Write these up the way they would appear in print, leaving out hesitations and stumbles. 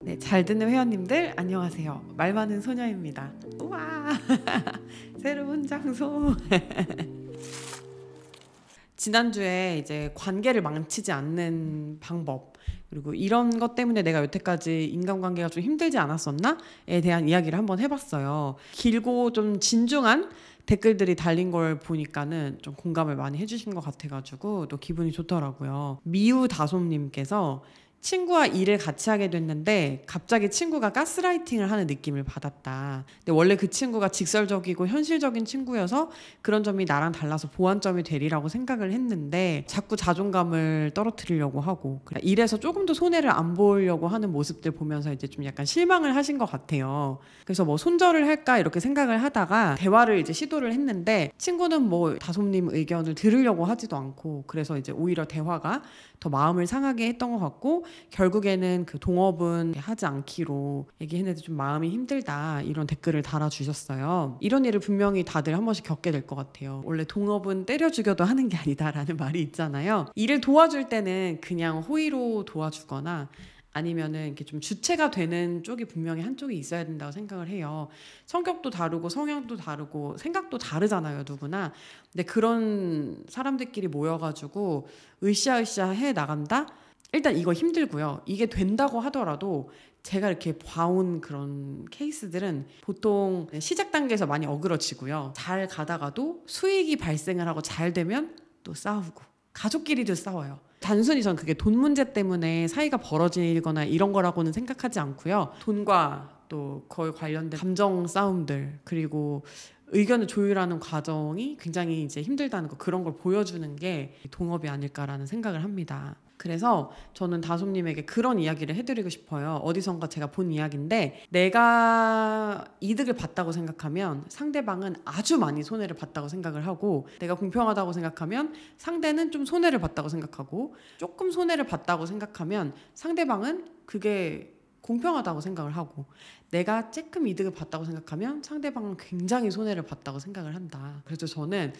네, 잘 듣는 회원님들 안녕하세요. 말 많은 소녀입니다. 우와, 새로운 장소. 지난주에 이제 관계를 망치지 않는 방법, 그리고 이런 것 때문에 내가 여태까지 인간관계가 좀 힘들지 않았었나에 대한 이야기를 한번 해봤어요. 길고 좀 진중한 댓글들이 달린 걸 보니까는 좀 공감을 많이 해주신 것 같아가지고 또 기분이 좋더라고요. 미우다솜님께서 친구와 일을 같이 하게 됐는데 갑자기 친구가 가스라이팅을 하는 느낌을 받았다. 근데 원래 그 친구가 직설적이고 현실적인 친구여서 그런 점이 나랑 달라서 보완점이 되리라고 생각을 했는데 자꾸 자존감을 떨어뜨리려고 하고 일에서 조금 더 손해를 안 보려고 하는 모습들 보면서 이제 좀 약간 실망을 하신 것 같아요. 그래서 뭐 손절을 할까 이렇게 생각을 하다가 대화를 이제 시도를 했는데 친구는 뭐 다솜님 의견을 들으려고 하지도 않고 그래서 이제 오히려 대화가 더 마음을 상하게 했던 것 같고 결국에는 그 동업은 하지 않기로 얘기했는데 좀 마음이 힘들다 이런 댓글을 달아주셨어요. 이런 일을 분명히 다들 한 번씩 겪게 될 것 같아요. 원래 동업은 때려 죽여도 하는 게 아니다라는 말이 있잖아요. 일을 도와줄 때는 그냥 호의로 도와주거나 아니면은 이렇게 좀 주체가 되는 쪽이 분명히 한쪽이 있어야 된다고 생각을 해요. 성격도 다르고 성향도 다르고 생각도 다르잖아요, 누구나. 근데 그런 사람들끼리 모여가지고 으쌰으쌰 해 나간다? 일단 이거 힘들고요. 이게 된다고 하더라도 제가 이렇게 봐온 그런 케이스들은 보통 시작 단계에서 많이 어그러지고요. 잘 가다가도 수익이 발생을 하고 잘 되면 또 싸우고 가족끼리도 싸워요. 단순히 전 그게 돈 문제 때문에 사이가 벌어지거나 이런 거라고는 생각하지 않고요. 돈과 또 거에 관련된 감정 싸움들 그리고 의견을 조율하는 과정이 굉장히 이제 힘들다는 거 그런 걸 보여주는 게 동업이 아닐까라는 생각을 합니다. 그래서 저는 다솜님에게 그런 이야기를 해드리고 싶어요. 어디선가 제가 본 이야기인데 내가 이득을 봤다고 생각하면 상대방은 아주 많이 손해를 봤다고 생각을 하고 내가 공평하다고 생각하면 상대는 좀 손해를 봤다고 생각하고 조금 손해를 봤다고 생각하면 상대방은 그게 공평하다고 생각을 하고 내가 조금 이득을 봤다고 생각하면 상대방은 굉장히 손해를 봤다고 생각을 한다. 그래서 저는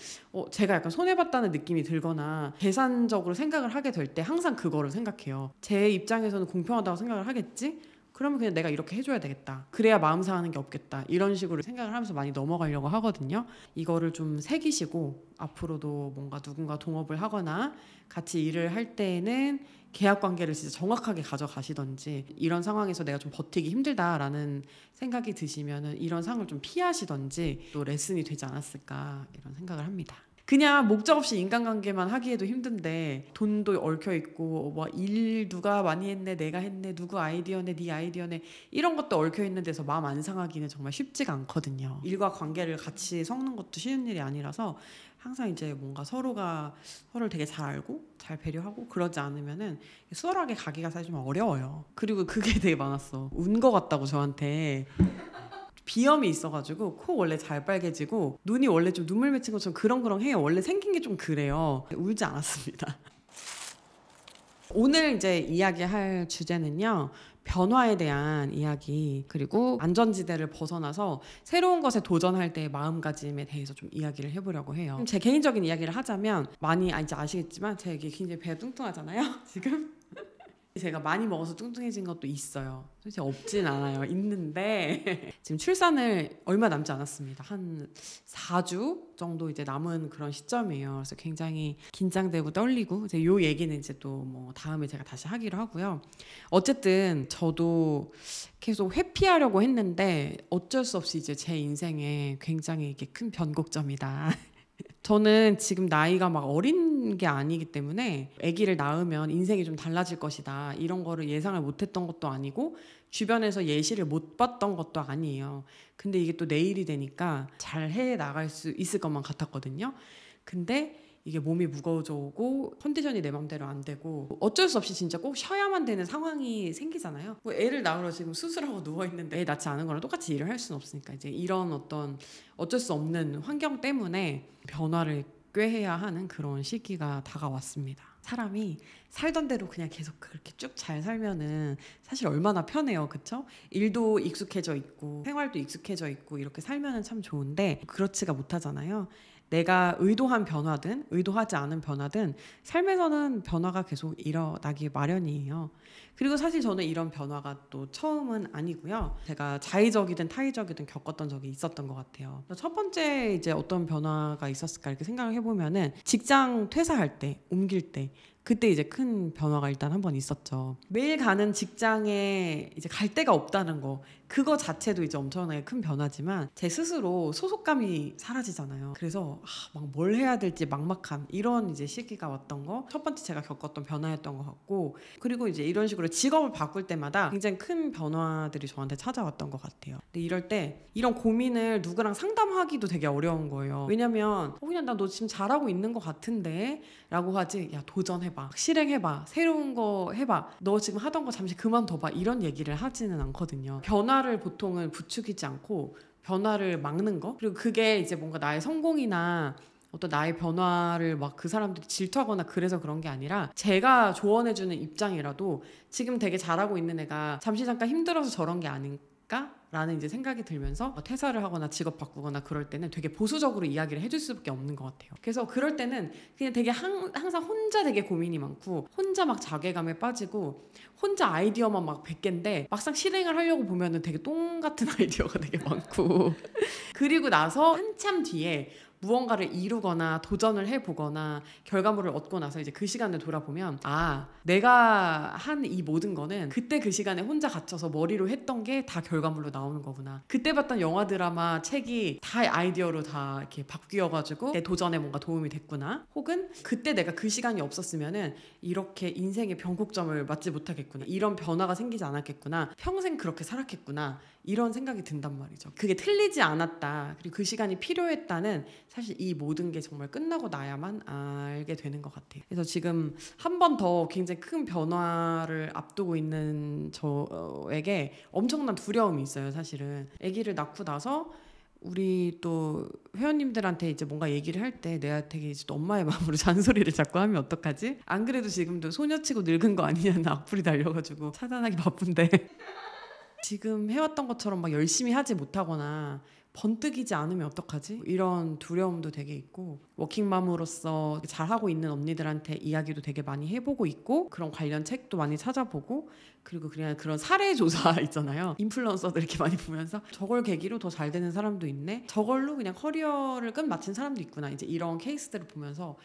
제가 약간 손해봤다는 느낌이 들거나 계산적으로 생각을 하게 될 때 항상 그거를 생각해요. 제 입장에서는 공평하다고 생각을 하겠지? 그러면 그냥 내가 이렇게 해줘야 되겠다. 그래야 마음 상하는 게 없겠다. 이런 식으로 생각을 하면서 많이 넘어가려고 하거든요. 이거를 좀 새기시고 앞으로도 뭔가 누군가 동업을 하거나 같이 일을 할 때에는 계약 관계를 진짜 정확하게 가져가시던지 이런 상황에서 내가 좀 버티기 힘들다라는 생각이 드시면은 이런 상황을 좀 피하시던지 또 레슨이 되지 않았을까 이런 생각을 합니다. 그냥 목적 없이 인간관계만 하기에도 힘든데 돈도 얽혀있고 뭐 일 누가 많이 했네 내가 했네 누구 아이디어네 네 아이디어네 이런 것도 얽혀있는 데서 마음 안 상하기는 정말 쉽지가 않거든요. 일과 관계를 같이 섞는 것도 쉬운 일이 아니라서 항상 이제 뭔가 서로가 서로를 되게 잘 알고 잘 배려하고 그러지 않으면은 수월하게 가기가 사실 좀 어려워요. 그리고 그게 되게 많았어. 운 거 같다고 저한테 비염이 있어가지고 코 원래 잘 빨개지고 눈이 원래 좀 눈물 맺힌 것처럼 그렁그렁해요. 원래 생긴 게 좀 그래요. 울지 않았습니다. 오늘 이제 이야기할 주제는요. 변화에 대한 이야기 그리고 안전지대를 벗어나서 새로운 것에 도전할 때의 마음가짐에 대해서 좀 이야기를 해보려고 해요. 제 개인적인 이야기를 하자면 많이 이제 아시겠지만 제가 이게 굉장히 배가 뚱뚱하잖아요. 지금 제가 많이 먹어서 뚱뚱해진 것도 있어요. 솔직히 없진 않아요. 있는데 지금 출산을 얼마 남지 않았습니다. 한 4주 정도 이제 남은 그런 시점이에요. 그래서 굉장히 긴장되고 떨리고 이제 요 얘기는 이제 또 뭐 다음에 제가 다시 하기로 하고요. 어쨌든 저도 계속 회피하려고 했는데 어쩔 수 없이 이제 제 인생에 굉장히 이게 큰 변곡점이다. 저는 지금 나이가 막 어린 게 아니기 때문에 아기를 낳으면 인생이 좀 달라질 것이다 이런 거를 예상을 못했던 것도 아니고 주변에서 예시를 못 봤던 것도 아니에요. 근데 이게 또 내일이 되니까 잘 해 나갈 수 있을 것만 같았거든요. 근데 이게 몸이 무거워져 오고 컨디션이 내 맘대로 안 되고 어쩔 수 없이 진짜 꼭 쉬어야만 되는 상황이 생기잖아요. 뭐 애를 낳으러 지금 수술하고 누워있는데 애 낳지 않은 거랑 똑같이 일을 할 수는 없으니까 이제 이런 어떤 어쩔 수 없는 환경 때문에 변화를 꾀해야 하는 그런 시기가 다가왔습니다. 사람이 살던 대로 그냥 계속 그렇게 쭉 잘 살면은 사실 얼마나 편해요. 그쵸? 일도 익숙해져 있고 생활도 익숙해져 있고 이렇게 살면은 참 좋은데 그렇지가 못하잖아요. 내가 의도한 변화든 의도하지 않은 변화든 삶에서는 변화가 계속 일어나기 마련이에요. 그리고 사실 저는 이런 변화가 또 처음은 아니고요. 제가 자의적이든 타의적이든 겪었던 적이 있었던 것 같아요. 첫 번째 이제 어떤 변화가 있었을까 이렇게 생각을 해보면은 직장 퇴사할 때, 옮길 때 그때 이제 큰 변화가 일단 한번 있었죠. 매일 가는 직장에 이제 갈 데가 없다는 거, 그거 자체도 이제 엄청나게 큰 변화지만 제 스스로 소속감이 사라지잖아요. 그래서 막 뭘 해야 될지 막막한 이런 이제 시기가 왔던 거, 첫 번째 제가 겪었던 변화였던 것 같고, 그리고 이제 이런 식으로 직업을 바꿀 때마다 굉장히 큰 변화들이 저한테 찾아왔던 것 같아요. 근데 이럴 때 이런 고민을 누구랑 상담하기도 되게 어려운 거예요. 왜냐면 그냥 나 너 지금 잘하고 있는 것 같은데 라고 하지, 야 도전해봐, 실행해봐, 새로운 거 해봐, 너 지금 하던 거 잠시 그만둬봐, 이런 얘기를 하지는 않거든요. 변화를 보통은 부추기지 않고 변화를 막는 거, 그리고 그게 이제 뭔가 나의 성공이나 어떤 나의 변화를 막 그 사람들이 질투하거나 그래서 그런 게 아니라, 제가 조언해주는 입장이라도 지금 되게 잘하고 있는 애가 잠시 잠깐 힘들어서 저런 게 아닐까? 라는 이제 생각이 들면서 퇴사를 하거나 직업 바꾸거나 그럴 때는 되게 보수적으로 이야기를 해줄 수밖에 없는 것 같아요. 그래서 그럴 때는 그냥 되게 항상 혼자 되게 고민이 많고, 혼자 막 자괴감에 빠지고, 혼자 아이디어만 막 100개인데 막상 실행을 하려고 보면은 되게 똥 같은 아이디어가 되게 많고 그리고 나서 한참 뒤에 무언가를 이루거나 도전을 해보거나 결과물을 얻고 나서 이제 그 시간을 돌아보면, 내가 한 이 모든 거는 그때 그 시간에 혼자 갇혀서 머리로 했던 게 다 결과물로 나오는 거구나. 그때 봤던 영화, 드라마, 책이 다 아이디어로 다 이렇게 바뀌어가지고 내 도전에 뭔가 도움이 됐구나. 혹은 그때 내가 그 시간이 없었으면은 이렇게 인생의 변곡점을 맞지 못하겠구나. 이런 변화가 생기지 않았겠구나. 평생 그렇게 살았겠구나. 이런 생각이 든단 말이죠. 그게 틀리지 않았다, 그리고 그 시간이 필요했다는, 사실 이 모든 게 정말 끝나고 나야만 알게 되는 것 같아요. 그래서 지금 한 번 더 굉장히 큰 변화를 앞두고 있는 저에게 엄청난 두려움이 있어요. 사실은 아기를 낳고 나서 우리 또 회원님들한테 이제 뭔가 얘기를 할 때 내가 되게 이제 또 엄마의 마음으로 잔소리를 자꾸 하면 어떡하지? 안 그래도 지금도 소녀치고 늙은 거 아니냐는 악플이 달려가지고 차단하기 바쁜데 지금 해왔던 것처럼 막 열심히 하지 못하거나 번뜩이지 않으면 어떡하지? 이런 두려움도 되게 있고, 워킹맘으로서 잘하고 있는 언니들한테 이야기도 되게 많이 해보고 있고, 그런 관련 책도 많이 찾아보고, 그리고 그냥 그런 사례 조사 있잖아요. 인플루언서들 이렇게 많이 보면서 저걸 계기로 더 잘 되는 사람도 있네? 저걸로 그냥 커리어를 끝마친 사람도 있구나. 이제 이런 케이스들을 보면서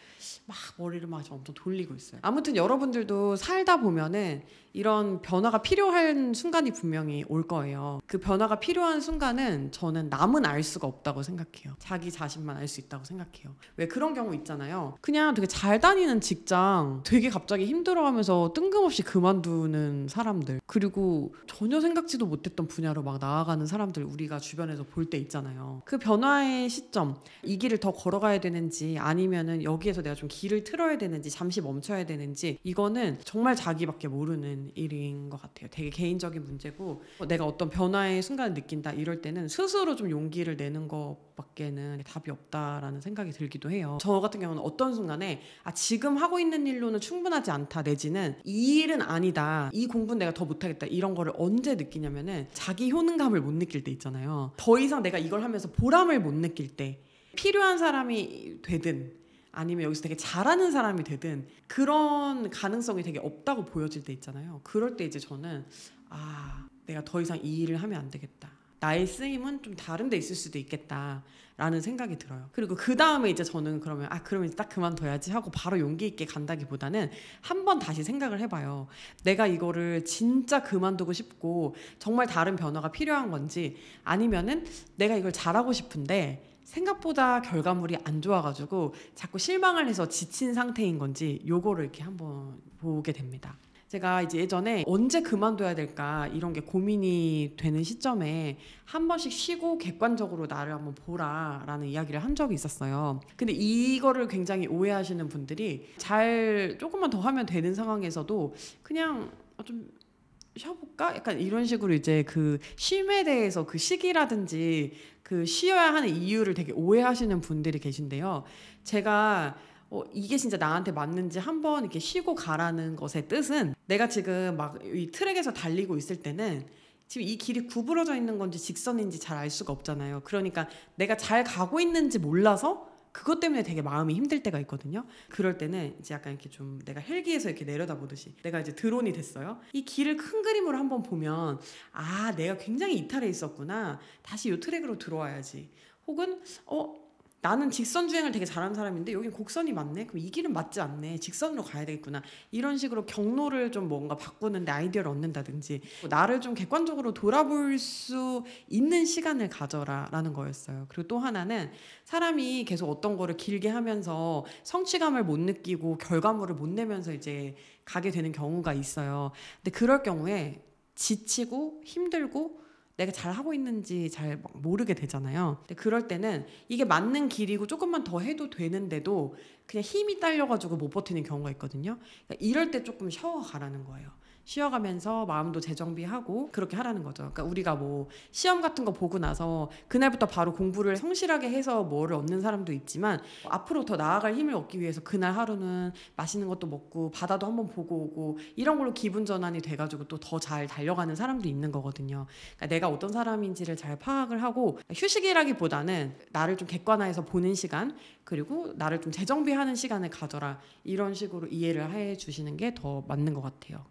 막 머리를 막 엄청 돌리고 있어요. 아무튼 여러분들도 살다 보면은 이런 변화가 필요한 순간이 분명히 올 거예요. 그 변화가 필요한 순간은 저는 남은 알 수가 없다고 생각해요. 자기 자신만 알 수 있다고 생각해요. 왜 그런 경우 있잖아요. 그냥 되게 잘 다니는 직장 되게 갑자기 힘들어하면서 뜬금없이 그만두는 사람들, 그리고 전혀 생각지도 못했던 분야로 막 나아가는 사람들 우리가 주변에서 볼 때 있잖아요. 그 변화의 시점, 이 길을 더 걸어가야 되는지 아니면은 여기에서 내가 좀 길을 틀어야 되는지 잠시 멈춰야 되는지, 이거는 정말 자기밖에 모르는 일인 것 같아요. 되게 개인적인 문제고, 내가 어떤 변화의 순간을 느낀다 이럴 때는 스스로 좀 용기를 내는 것밖에는 답이 없다라는 생각이 들기도 해요. 저 같은 경우는 어떤 순간에 지금 하고 있는 일로는 충분하지 않다, 내지는 이 일은 아니다, 이 공부는 내가 더 못하겠다, 이런 거를 언제 느끼냐면은 자기 효능감을 못 느낄 때 있잖아요. 더 이상 내가 이걸 하면서 보람을 못 느낄 때, 필요한 사람이 되든 아니면 여기서 되게 잘하는 사람이 되든 그런 가능성이 되게 없다고 보여질 때 있잖아요. 그럴 때 이제 저는 내가 더 이상 이 일을 하면 안 되겠다, 나의 쓰임은 좀 다른 데 있을 수도 있겠다 라는 생각이 들어요. 그리고 그 다음에 이제 저는 그러면 이제 딱 그만둬야지 하고 바로 용기 있게 간다기보다는 한 번 다시 생각을 해봐요. 내가 이거를 진짜 그만두고 싶고 정말 다른 변화가 필요한 건지, 아니면은 내가 이걸 잘하고 싶은데 생각보다 결과물이 안 좋아가지고 자꾸 실망을 해서 지친 상태인 건지, 요거를 이렇게 한번 보게 됩니다. 제가 이제 예전에 언제 그만둬야 될까 이런 게 고민이 되는 시점에 한 번씩 쉬고 객관적으로 나를 한번 보라라는 이야기를 한 적이 있었어요. 근데 이거를 굉장히 오해하시는 분들이, 조금만 더 하면 되는 상황에서도 그냥 좀 쉬어볼까? 약간 이런 식으로 이제 그 쉼에 대해서 그 시기라든지 그 쉬어야 하는 이유를 되게 오해하시는 분들이 계신데요. 제가 이게 진짜 나한테 맞는지 한번 이렇게 쉬고 가라는 것의 뜻은, 내가 지금 막 이 트랙에서 달리고 있을 때는 지금 이 길이 구부러져 있는 건지 직선인지 잘 알 수가 없잖아요. 그러니까 내가 잘 가고 있는지 몰라서 그것 때문에 되게 마음이 힘들 때가 있거든요. 그럴 때는 이제 약간 이렇게 좀 내가 헬기에서 이렇게 내려다보듯이 내가 이제 드론이 됐어요. 이 길을 큰 그림으로 한번 보면 아, 내가 굉장히 이탈해 있었구나. 다시 이 트랙으로 들어와야지. 혹은 나는 직선 주행을 되게 잘하는 사람인데 여긴 곡선이 맞네. 그럼 이 길은 맞지 않네. 직선으로 가야 되겠구나. 이런 식으로 경로를 좀 뭔가 바꾸는데 아이디어를 얻는다든지 나를 좀 객관적으로 돌아볼 수 있는 시간을 가져라라는 거였어요. 그리고 또 하나는 사람이 계속 어떤 거를 길게 하면서 성취감을 못 느끼고 결과물을 못 내면서 이제 가게 되는 경우가 있어요. 근데 그럴 경우에 지치고 힘들고 내가 잘 하고 있는지 잘 모르게 되잖아요. 근데 그럴 때는 이게 맞는 길이고 조금만 더 해도 되는데도 그냥 힘이 딸려가지고 못 버티는 경우가 있거든요. 그러니까 이럴 때 조금 쉬어가라는 거예요. 쉬어가면서 마음도 재정비하고 그렇게 하라는 거죠. 그러니까 우리가 뭐 시험 같은 거 보고 나서 그날부터 바로 공부를 성실하게 해서 뭐를 얻는 사람도 있지만 앞으로 더 나아갈 힘을 얻기 위해서 그날 하루는 맛있는 것도 먹고 바다도 한번 보고 오고 이런 걸로 기분 전환이 돼가지고 또 더 잘 달려가는 사람도 있는 거거든요. 그러니까 내가 어떤 사람인지를 잘 파악을 하고 휴식이라기보다는 나를 좀 객관화해서 보는 시간 그리고 나를 좀 재정비하는 시간을 가져라 이런 식으로 이해를 해 주시는 게 더 맞는 것 같아요.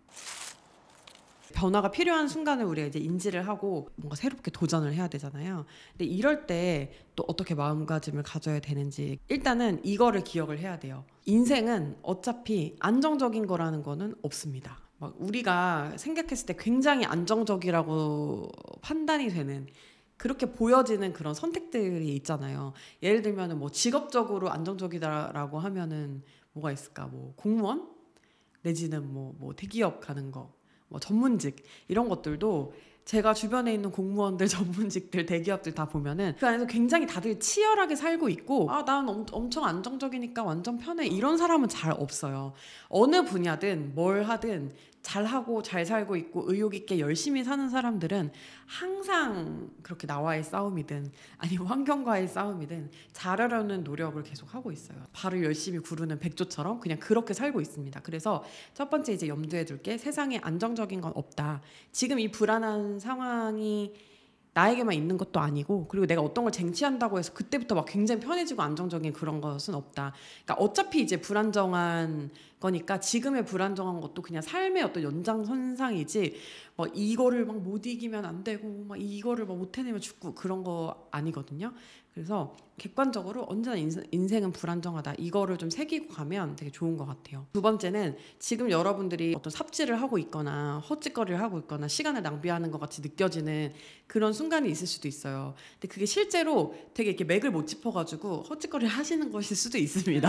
변화가 필요한 순간을 우리가 이제 인지를 하고 뭔가 새롭게 도전을 해야 되잖아요. 근데 이럴 때 또 어떻게 마음가짐을 가져야 되는지 일단은 이거를 기억을 해야 돼요. 인생은 어차피 안정적인 거라는 거는 없습니다. 막 우리가 생각했을 때 굉장히 안정적이라고 판단이 되는 그렇게 보여지는 그런 선택들이 있잖아요. 예를 들면 뭐 직업적으로 안정적이다라고 하면은 뭐가 있을까? 뭐 공무원 내지는 뭐 대기업 가는 거. 뭐 전문직 이런 것들도 제가 주변에 있는 공무원들, 전문직들, 대기업들 다 보면은 그 안에서 굉장히 다들 치열하게 살고 있고 난 엄청 안정적이니까 완전 편해 이런 사람은 잘 없어요. 어느 분야든 뭘 하든 잘하고 잘 살고 있고 의욕 있게 열심히 사는 사람들은 항상 그렇게 나와의 싸움이든 아니면 환경과의 싸움이든 잘하려는 노력을 계속 하고 있어요. 발을 열심히 구르는 백조처럼 그냥 그렇게 살고 있습니다. 그래서 첫 번째 이제 염두에 둘 게 세상에 안정적인 건 없다. 지금 이 불안한 상황이 나에게만 있는 것도 아니고 그리고 내가 어떤 걸 쟁취한다고 해서 그때부터 막 굉장히 편해지고 안정적인 그런 것은 없다. 그러니까 어차피 이제 불안정한 거니까 지금의 불안정한 것도 그냥 삶의 어떤 연장선상이지 뭐 이거를 막 못 이기면 안 되고 막 이거를 막 못 해내면 죽고 그런 거 아니거든요. 그래서 객관적으로 언제나 인생은 불안정하다 이거를 좀 새기고 가면 되게 좋은 것 같아요. 두 번째는 지금 여러분들이 어떤 삽질을 하고 있거나 헛짓거리를 하고 있거나 시간을 낭비하는 것 같이 느껴지는 그런 순간이 있을 수도 있어요. 근데 그게 실제로 되게 이렇게 맥을 못 짚어가지고 헛짓거리를 하시는 것일 수도 있습니다.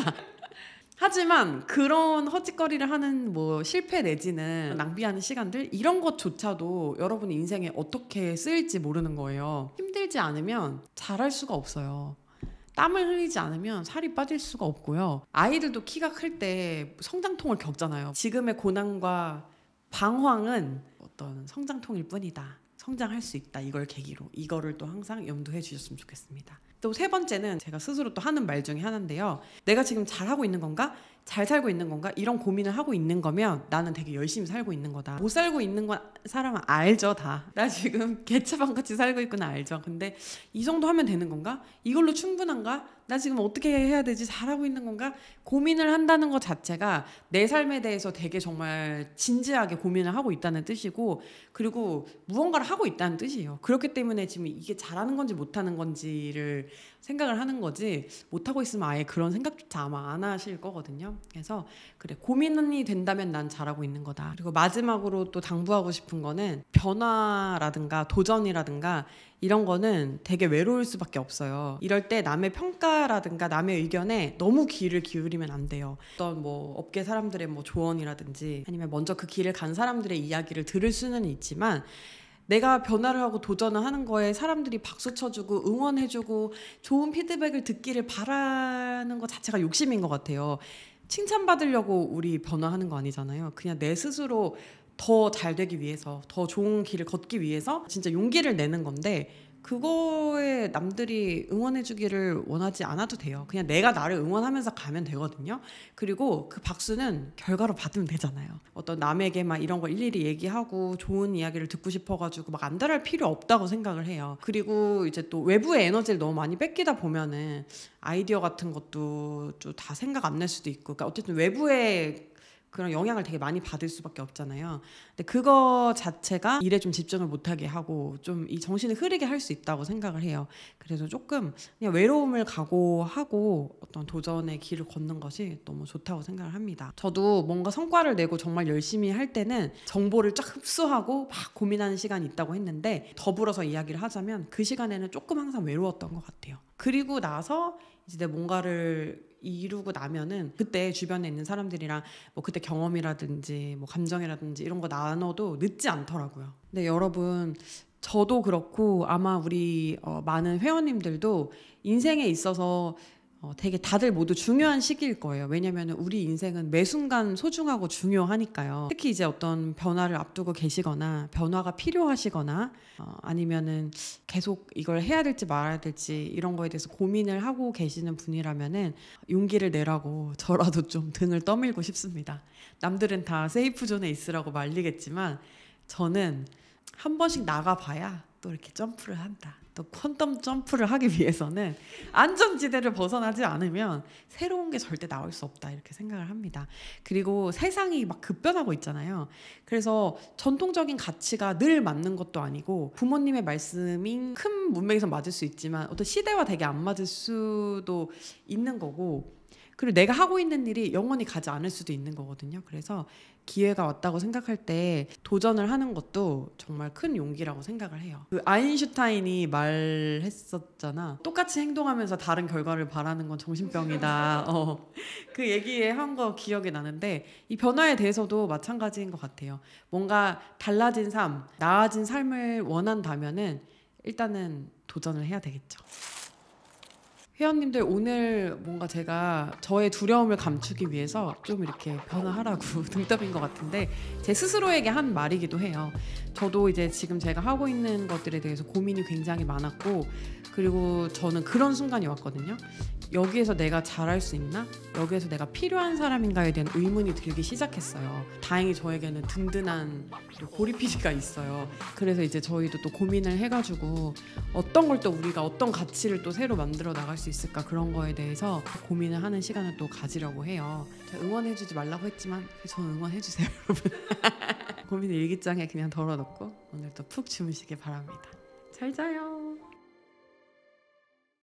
하지만 그런 헛짓거리를 하는 뭐 실패 내지는 낭비하는 시간들 이런 것조차도 여러분의 인생에 어떻게 쓰일지 모르는 거예요. 힘들지 않으면 잘할 수가 없어요. 땀을 흘리지 않으면 살이 빠질 수가 없고요. 아이들도 키가 클 때 성장통을 겪잖아요. 지금의 고난과 방황은 어떤 성장통일 뿐이다. 성장할 수 있다. 이걸 계기로 이거를 또 항상 염두해 주셨으면 좋겠습니다. 또 세 번째는 제가 스스로 또 하는 말 중에 하나인데요. 내가 지금 잘하고 있는 건가? 잘 살고 있는 건가? 이런 고민을 하고 있는 거면 나는 되게 열심히 살고 있는 거다. 못 살고 있는 건 사람은 알죠 다. 나 지금 개차반같이 살고 있구나 알죠. 근데 이 정도 하면 되는 건가? 이걸로 충분한가? 나 지금 어떻게 해야 되지? 잘하고 있는 건가? 고민을 한다는 것 자체가 내 삶에 대해서 되게 정말 진지하게 고민을 하고 있다는 뜻이고 그리고 무언가를 하고 있다는 뜻이에요. 그렇기 때문에 지금 이게 잘하는 건지 못하는 건지를 생각을 하는 거지 못하고 있으면 아예 그런 생각조차 아마 안 하실 거거든요. 그래서 그래 고민이 된다면 난 잘하고 있는 거다. 그리고 마지막으로 또 당부하고 싶은 거는 변화라든가 도전이라든가 이런 거는 되게 외로울 수밖에 없어요. 이럴 때 남의 평가라든가 남의 의견에 너무 귀를 기울이면 안 돼요. 어떤 뭐 업계 사람들의 뭐 조언이라든지 아니면 먼저 그 길을 간 사람들의 이야기를 들을 수는 있지만 내가 변화를 하고 도전을 하는 거에 사람들이 박수 쳐주고 응원해주고 좋은 피드백을 듣기를 바라는 것 자체가 욕심인 것 같아요. 칭찬받으려고 우리 변화하는 거 아니잖아요. 그냥 내 스스로 더 잘 되기 위해서 더 좋은 길을 걷기 위해서 진짜 용기를 내는 건데 그거에 남들이 응원해주기를 원하지 않아도 돼요. 그냥 내가 나를 응원하면서 가면 되거든요. 그리고 그 박수는 결과로 받으면 되잖아요. 어떤 남에게 막 이런 걸 일일이 얘기하고 좋은 이야기를 듣고 싶어가지고 막 안달할 필요 없다고 생각을 해요. 그리고 이제 또 외부의 에너지를 너무 많이 뺏기다 보면은 아이디어 같은 것도 좀 다 생각 안 날 수도 있고, 그러니까 어쨌든 외부의 그런 영향을 되게 많이 받을 수밖에 없잖아요. 근데 그거 자체가 일에 좀 집중을 못하게 하고 좀 이 정신을 흐리게 할 수 있다고 생각을 해요. 그래서 조금 그냥 외로움을 각오하고 어떤 도전의 길을 걷는 것이 너무 좋다고 생각을 합니다. 저도 뭔가 성과를 내고 정말 열심히 할 때는 정보를 쫙 흡수하고 막 고민하는 시간이 있다고 했는데, 더불어서 이야기를 하자면 그 시간에는 조금 항상 외로웠던 것 같아요. 그리고 나서 이제 내 뭔가를 이루고 나면은 그때 주변에 있는 사람들이랑 뭐 그때 경험이라든지 뭐 감정이라든지 이런 거 나눠도 늦지 않더라고요. 근데 여러분, 저도 그렇고 아마 우리 많은 회원님들도 인생에 있어서 되게 다들 모두 중요한 시기일 거예요. 왜냐면 우리 인생은 매 순간 소중하고 중요하니까요. 특히 이제 어떤 변화를 앞두고 계시거나 변화가 필요하시거나 아니면은 계속 이걸 해야 될지 말아야 될지 이런 거에 대해서 고민을 하고 계시는 분이라면은 용기를 내라고 저라도 좀 등을 떠밀고 싶습니다. 남들은 다 세이프 존에 있으라고 말리겠지만 저는 한 번씩 나가봐야 또 이렇게 점프를 한다. 또 퀀텀 점프를 하기 위해서는 안전지대를 벗어나지 않으면 새로운 게 절대 나올 수 없다, 이렇게 생각을 합니다. 그리고 세상이 막 급변하고 있잖아요. 그래서 전통적인 가치가 늘 맞는 것도 아니고, 부모님의 말씀이 큰 문맥에서 맞을 수 있지만 어떤 시대와 되게 안 맞을 수도 있는 거고, 그리고 내가 하고 있는 일이 영원히 가지 않을 수도 있는 거거든요. 그래서 기회가 왔다고 생각할 때 도전을 하는 것도 정말 큰 용기라고 생각을 해요. 그 아인슈타인이 말했었잖아. 똑같이 행동하면서 다른 결과를 바라는 건 정신병이다. 그 얘기에 한 거 기억이 나는데, 이 변화에 대해서도 마찬가지인 것 같아요. 뭔가 달라진 삶, 나아진 삶을 원한다면은 일단은 도전을 해야 되겠죠. 회원님들, 오늘 뭔가 제가 저의 두려움을 감추기 위해서 좀 이렇게 변화하라고 등 떠민 것 같은데, 제 스스로에게 한 말이기도 해요. 저도 이제 지금 제가 하고 있는 것들에 대해서 고민이 굉장히 많았고, 그리고 저는 그런 순간이 왔거든요. 여기에서 내가 잘할 수 있나? 여기에서 내가 필요한 사람인가에 대한 의문이 들기 시작했어요. 다행히 저에게는 든든한 보리 PD가 있어요. 그래서 이제 저희도 또 고민을 해가지고 어떤 걸 또 우리가 어떤 가치를 또 새로 만들어 나갈 수 있을까, 그런 거에 대해서 고민을 하는 시간을 또 가지려고 해요. 제가 응원해주지 말라고 했지만 저는 응원해주세요, 여러분. 고민을 일기장에 그냥 덜어놓고 오늘 또 푹 주무시길 바랍니다. 잘 자요.